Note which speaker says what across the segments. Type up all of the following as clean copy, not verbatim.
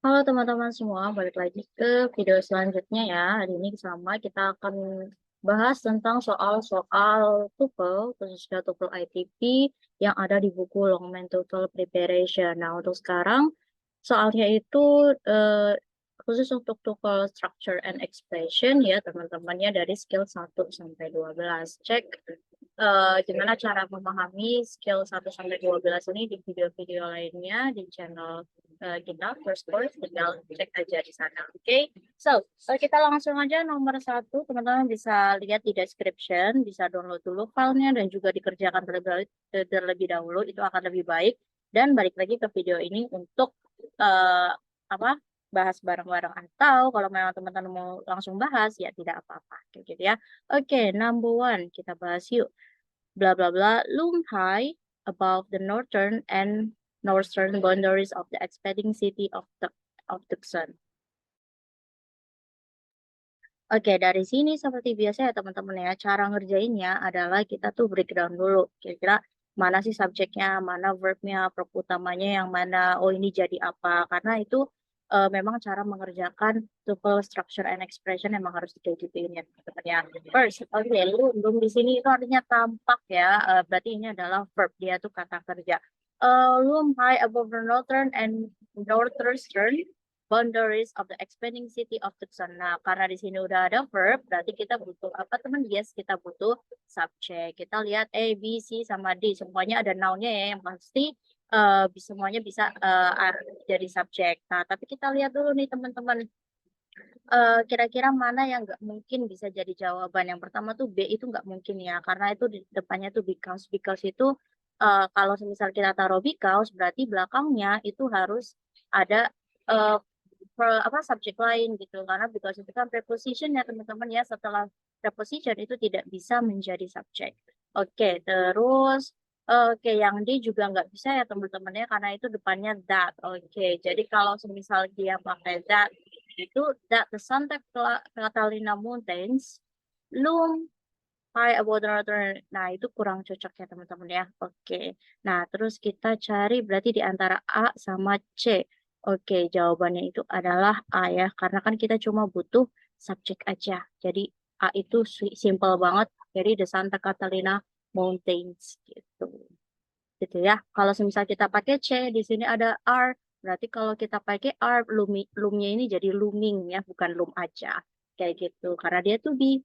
Speaker 1: Halo teman-teman semua, balik lagi ke video selanjutnya ya. Hari ini sama kita akan bahas tentang soal-soal TOEFL, khususnya TOEFL ITP yang ada di buku Longman TOEFL Preparation. Nah, untuk sekarang soalnya itu eh, khusus untuk TOEFL Structure and Expression ya teman-temannya dari skill 1 sampai 12. Cek gimana cara memahami skill 1 sampai 12 ini di video-video lainnya di channel kita First Course, tinggal cek aja di sana. Oke, so kita langsung aja nomor 1, teman-teman bisa lihat di description, bisa download dulu filenya dan juga dikerjakan terlebih dahulu, itu akan lebih baik. Dan balik lagi ke video ini untuk eh, apa bahas bareng-bareng, atau kalau memang teman-teman mau langsung bahas ya tidak apa-apa kayak gitu ya. Oke, number one kita bahas yuk. Blah blah blah loom high above the northern boundaries of the expanding city of Tucson. Oke, dari sini seperti biasa ya teman-teman ya, cara ngerjainnya adalah kita tuh breakdown dulu. Kira-kira mana sih subjeknya, mana verbnya, verb utamanya yang mana, oh ini jadi apa. Karena itu memang cara mengerjakan tuple structure and expression emang harus kayak gituin ya teman-teman ya. First, oke, loom di sini itu artinya tampak ya, berarti ini adalah verb, dia tuh kata kerja. Loom high above the northeastern boundaries of the expanding city of Tucson. Nah, karena di sini udah ada verb, berarti kita butuh apa teman? Yes, kita butuh subject. Kita lihat A, B, C, sama D. Semuanya ada noun-nya ya, yang pasti semuanya bisa jadi subjek. Nah, tapi kita lihat dulu nih teman-teman. Kira-kira mana yang nggak mungkin bisa jadi jawaban. Yang pertama tuh B itu nggak mungkin ya, karena itu di depannya tuh because. Because itu kalau misal kita taruh because, berarti belakangnya itu harus ada uh, apa subjek lain gitu, karena because itu kan preposition ya teman-teman ya, setelah preposition itu tidak bisa menjadi subjek. Oke, terus oke, yang D juga nggak bisa ya teman-teman ya, karena itu depannya that. Oke, jadi kalau semisal dia pakai that, itu that the Santa Catalina Mountains loom high above the northern. Nah, itu kurang cocok ya teman-teman ya. Oke. Nah, terus kita cari berarti di antara A sama C. Oke, jawabannya itu adalah A ya, karena kan kita cuma butuh subjek aja. Jadi A itu simple banget. Jadi the Santa Catalina Mountains gitu. Gitu ya. Kalau misal kita pakai C, di sini ada R. Berarti kalau kita pakai R, loomnya ini jadi looming ya, bukan loom aja. Kayak gitu. Karena dia tuh B.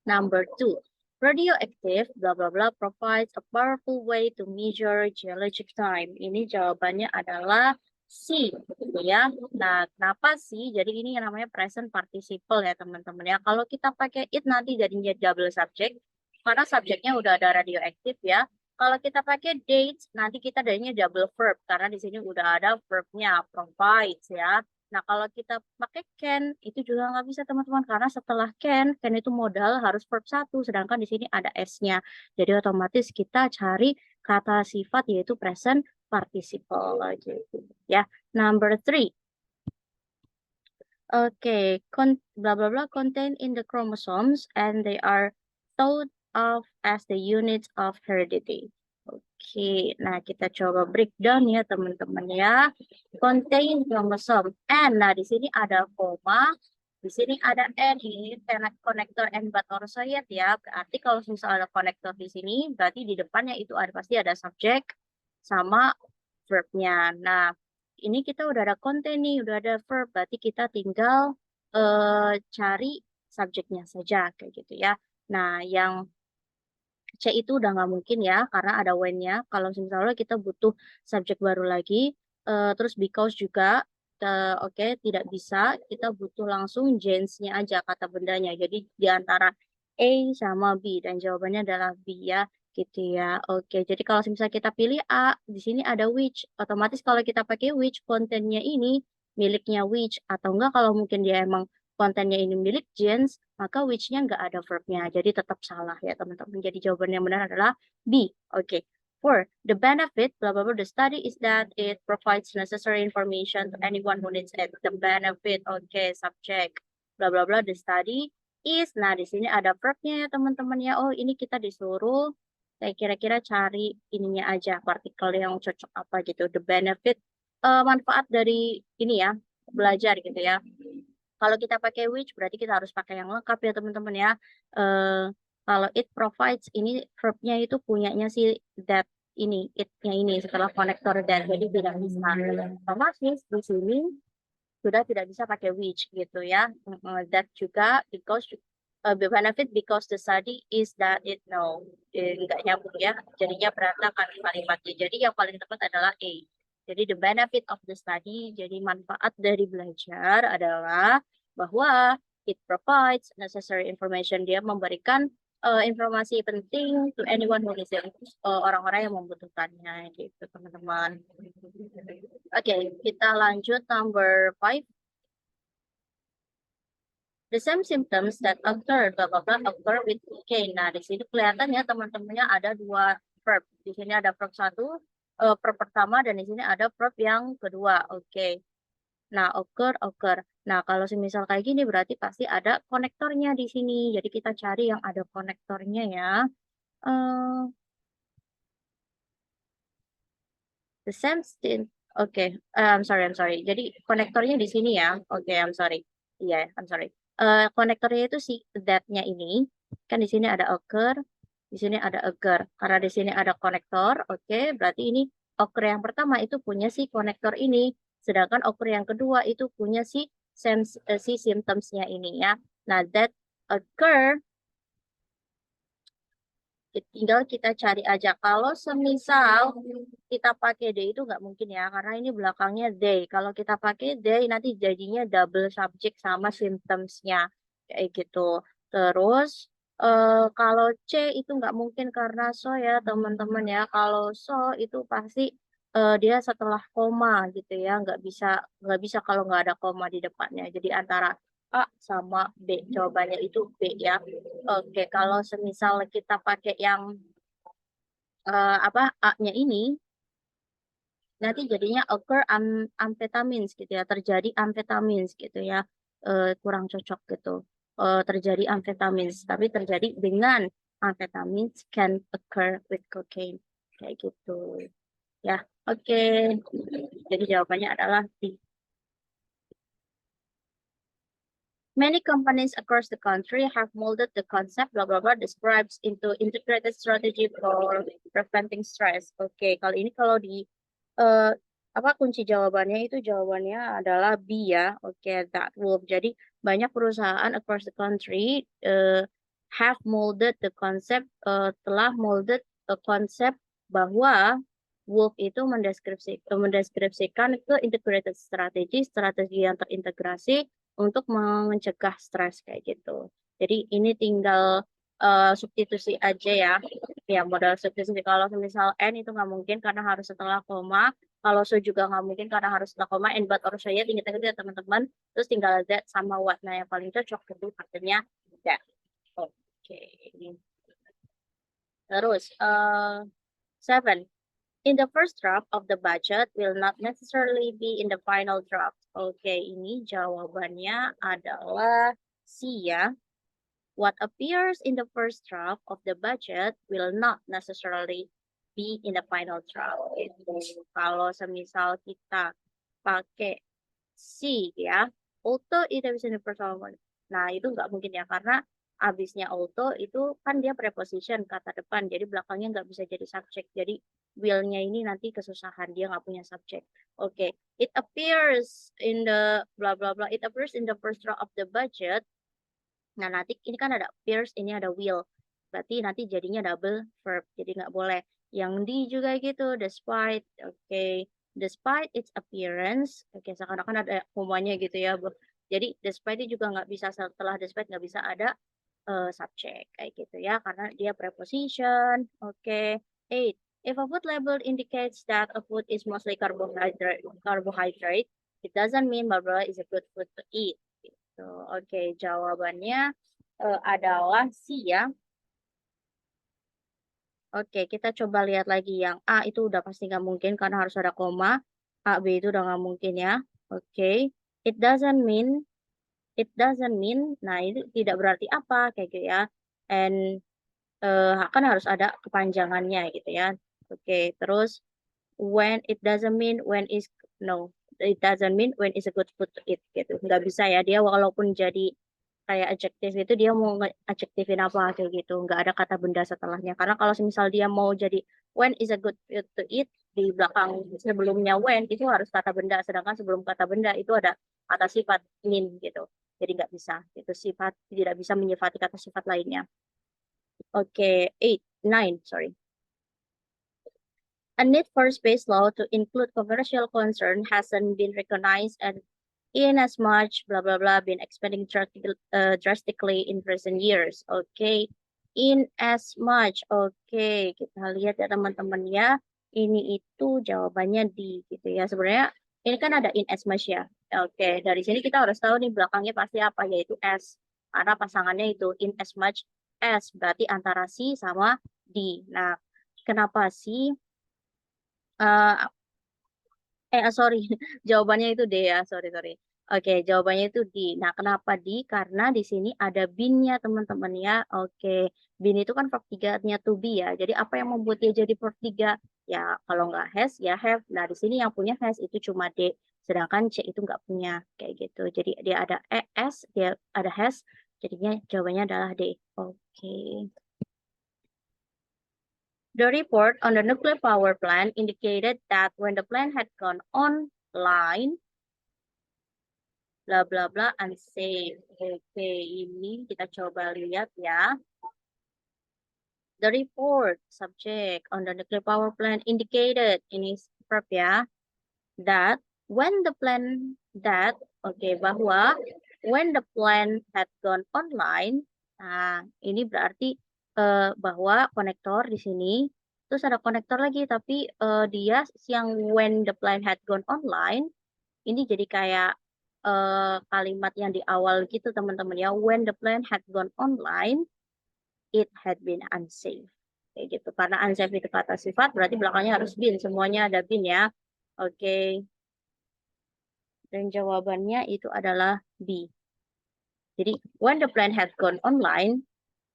Speaker 1: Number two, radioactive blah blah blah provides a powerful way to measure geologic time. Ini jawabannya adalah C, gitu ya. Nah, kenapa sih? Jadi ini yang namanya present participle ya teman-teman ya. Kalau kita pakai it nanti jadinya double subject, karena subjeknya udah ada radioactive ya. Kalau kita pakai dates, nanti kita jadinya double verb, karena di sini udah ada verbnya, provides ya. Nah, kalau kita pakai can, itu juga nggak bisa teman-teman, karena setelah can itu modal harus verb satu, sedangkan di sini ada S-nya. Jadi otomatis kita cari kata sifat yaitu present participle gitu ya. Number three. Okay, blah blah blah contain in the chromosomes and they are thought of as the units of heredity. Oke, nah kita coba breakdown ya teman-teman ya. Contain chromosome N. Nah di sini ada koma, di sini ada N, ini konektor N but or sayet ya. Berarti kalau misalnya ada konektor di sini, berarti di depannya itu ada pasti ada subjek sama verbnya. Nah ini kita udah ada konten nih, udah ada verb, berarti kita tinggal cari subjeknya saja kayak gitu ya. Nah, yang C itu udah nggak mungkin ya, karena ada when-nya. Kalau misalnya kita butuh subjek baru lagi, terus because juga, oke, tidak bisa. Kita butuh langsung gensnya aja, kata bendanya. Jadi di antara A sama B, dan jawabannya adalah B ya, gitu ya. Oke, jadi kalau misalnya kita pilih A, di sini ada which. Otomatis kalau kita pakai which, kontennya ini miliknya which. Atau enggak kalau mungkin dia emang kontennya ini milik gens, maka which-nya nggak ada verb-nya. Jadi tetap salah ya teman-teman. Jadi jawaban yang benar adalah B. Oke. For the benefit, blah, blah, blah, the study is that it provides necessary information to anyone who needs it. The benefit, oke, subject, blah, blah, blah, the study is. Nah, di sini ada verb-nya ya teman-teman ya. Oh, ini kita disuruh kayak kira-kira cari ininya aja, partikel yang cocok apa gitu. The benefit, manfaat dari ini ya, belajar gitu ya. Kalau kita pakai which berarti kita harus pakai yang lengkap ya teman-teman ya. Kalau it provides ini verb-nya itu punyanya si that ini, it-nya ini setelah konektor that, jadi tidak bisa. Otomatis di sini sudah tidak bisa pakai which gitu ya. That juga because benefit because the study is that it no, nggak nyambung ya. Jadinya berantakan kalimatnya. Jadi yang paling tepat adalah A. Jadi the benefit of the study, jadi manfaat dari belajar adalah bahwa it provides necessary information. Dia memberikan informasi penting to anyone who needs it, orang-orang yang membutuhkannya gitu teman-teman. Oke, kita lanjut number 5. The same symptoms that occur, blah blah blah, occur with cocaine. Nah, di sini kelihatan ya teman-temannya ada dua verb. Di sini ada verb satu, verb pertama, dan di sini ada verb yang kedua. Oke. Nah, occur. Nah, kalau semisal kayak gini berarti pasti ada konektornya di sini. Jadi kita cari yang ada konektornya ya. Eh, the same thing. Oke, I'm sorry. Jadi konektornya di sini ya. Oke, I'm sorry. Iya, I'm sorry. Konektornya itu si that-nya ini. Kan di sini ada occur, di sini ada occur. Karena di sini ada konektor, oke, berarti ini occur yang pertama itu punya si konektor ini. Sedangkan occur yang kedua itu punya si symptoms-nya ini ya. Nah, that occur tinggal kita cari aja. Kalau semisal kita pakai they itu nggak mungkin ya, karena ini belakangnya they. Kalau kita pakai they nanti jadinya double subject sama symptoms-nya kayak gitu. Terus kalau C itu nggak mungkin karena so ya teman-teman ya. Kalau so itu pasti dia setelah koma gitu ya, nggak bisa kalau nggak ada koma di depannya. Jadi antara A sama B, jawabannya itu B ya. Oke, kalau semisal kita pakai yang apa A-nya ini, nanti jadinya occur amphetamines gitu ya, terjadi amphetamines gitu ya, kurang cocok gitu. Terjadi amphetamines, tapi terjadi dengan amphetamines can occur with cocaine kayak gitu ya. Oke, jadi jawabannya adalah D. Many companies across the country have molded the concept blah blah blah describes into integrated strategy for preventing stress. Oke, kali ini kalau di eh, apa kunci jawabannya itu jawabannya adalah B ya. Oke, that will. Jadi banyak perusahaan across the country have molded the concept, telah molded konsep bahwa Wolf itu mendeskripsikan ke integrated strategi yang terintegrasi untuk mencegah stres kayak gitu. Jadi ini tinggal substitusi aja ya. Ya, modal substitusi. Kalau misal N itu nggak mungkin karena harus setelah koma. Kalau so juga nggak mungkin karena harus setelah koma. And but or so ya, ingat-ingat ya teman-teman. Terus tinggal that sama what. Nah, yang paling cocok itu artinya that. Oke. Terus, 7. In the first draft of the budget will not necessarily be in the final draft. Oke, ini jawabannya adalah C ya. What appears in the first draft of the budget will not necessarily be in the final draft. Gitu. Kalau semisal kita pakai C ya, auto itu bisa di first draft. Nah, itu nggak mungkin ya, karena abisnya auto itu kan dia preposition kata depan, jadi belakangnya nggak bisa jadi subject. Jadi will-nya ini nanti kesusahan, dia nggak punya subject. Oke, it appears in the blah blah blah. It appears in the first draft of the budget. Nah, nanti ini kan ada appears, ini ada will. Berarti nanti jadinya double verb, jadi nggak boleh. Yang D juga gitu, despite. Oke, despite its appearance. Oke, seakan-akan ada komanya gitu ya. Jadi despite itu juga nggak bisa, setelah despite nggak bisa ada subject kayak gitu ya, karena dia preposition. Oke, 8. If a food label indicates that a food is mostly carbohydrate, it doesn't mean blah blah is a good food to eat. Gitu. Oke, jawabannya adalah C ya. Oke, kita coba lihat lagi yang A itu udah pasti nggak mungkin karena harus ada koma. A, B itu udah nggak mungkin ya. Oke, it doesn't mean. Nah itu tidak berarti apa kayak gitu ya. And kan harus ada kepanjangannya gitu ya. Oke, terus when it doesn't mean when is no. it doesn't mean when is a good food to eat gitu. Nggak bisa ya, dia walaupun jadi kayak adjektif itu dia mau adjektifin apa kayak gitu. Nggak ada kata benda setelahnya. Karena kalau misal dia mau jadi when is a good food to eat, di belakang sebelumnya when itu harus kata benda. Sedangkan sebelum kata benda itu ada kata sifat mean gitu. Jadi nggak bisa. Itu sifat tidak bisa menyifati kata sifat lainnya. Oke, 9, sorry. A need for space law to include commercial concern hasn't been recognized and in as much blah blah blah been expanding drastically in recent years. Okay, in as much. Okay, kita lihat ya teman-teman ya. Ini itu jawabannya di gitu ya. Sebenarnya ini kan ada in as much ya. Oke, dari sini kita harus tahu nih belakangnya pasti apa, yaitu as. Karena pasangannya itu in as much as, berarti antara si sama di. Nah, kenapa sih? Sorry, jawabannya itu D ya, sorry. Oke, jawabannya itu D. Nah, kenapa D? Karena di sini ada been-nya teman-teman ya. Oke, been itu kan verb 3-nya to be ya. Jadi apa yang membuat dia jadi verb 3? Ya, kalau nggak has, ya have. Nah, di sini yang punya has itu cuma D. Sedangkan C itu nggak punya, kayak gitu. Jadi dia ada ES, dia ada has, jadinya jawabannya adalah D. Oke. The report on the nuclear power plant indicated that when the plant had gone online, bla bla bla unsafe. Oke, ini kita coba lihat ya. The report subject on the nuclear power plant indicated, ini verb ya, that when the plant bahwa when the plant had gone online. Nah, ini berarti bahwa konektor di sini, terus ada konektor lagi, tapi dia yang when the plant had gone online, ini jadi kayak kalimat yang di awal gitu teman-teman ya. When the plan had gone online, it had been unsafe. Kayak gitu. Karena unsafe itu kata sifat, berarti belakangnya harus been. Semuanya ada been ya. Oke. Dan jawabannya itu adalah B. Jadi, when the plan had gone online,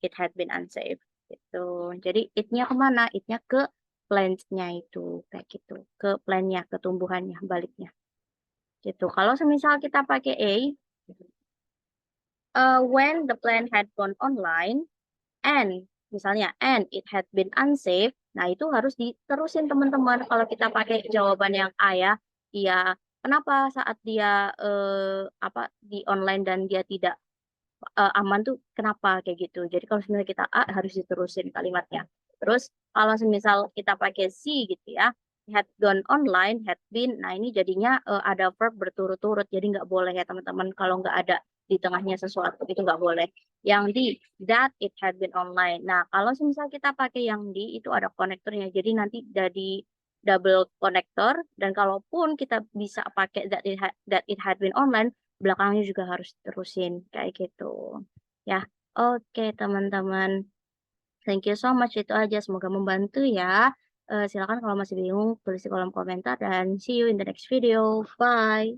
Speaker 1: it had been unsafe. Gitu. Jadi, it-nya kemana? It-nya ke plant-nya itu. Kayak gitu. Ke plant-nya, ke tumbuhannya, baliknya. Gitu. Kalau semisal kita pakai when the plan had gone online and misalnya and it had been unsafe, nah itu harus diterusin teman-teman. Kalau kita pakai jawaban yang A ya, iya. Kenapa saat dia di online dan dia tidak aman tuh kenapa kayak gitu. Jadi kalau misalnya kita A harus diterusin kalimatnya. Terus kalau semisal kita pakai C gitu ya, had gone online, had been, nah ini jadinya ada verb berturut-turut. Jadi nggak boleh ya teman-teman kalau nggak ada di tengahnya sesuatu itu nggak boleh. Yang di that it had been online. Nah kalau semisal kita pakai yang di itu ada konektornya. Jadi nanti jadi double konektor dan kalaupun kita bisa pakai that it had been online, belakangnya juga harus terusin kayak gitu ya. Oke teman-teman, thank you so much, itu aja, semoga membantu ya. Silakan kalau masih bingung tulis di kolom komentar dan see you in the next video, bye.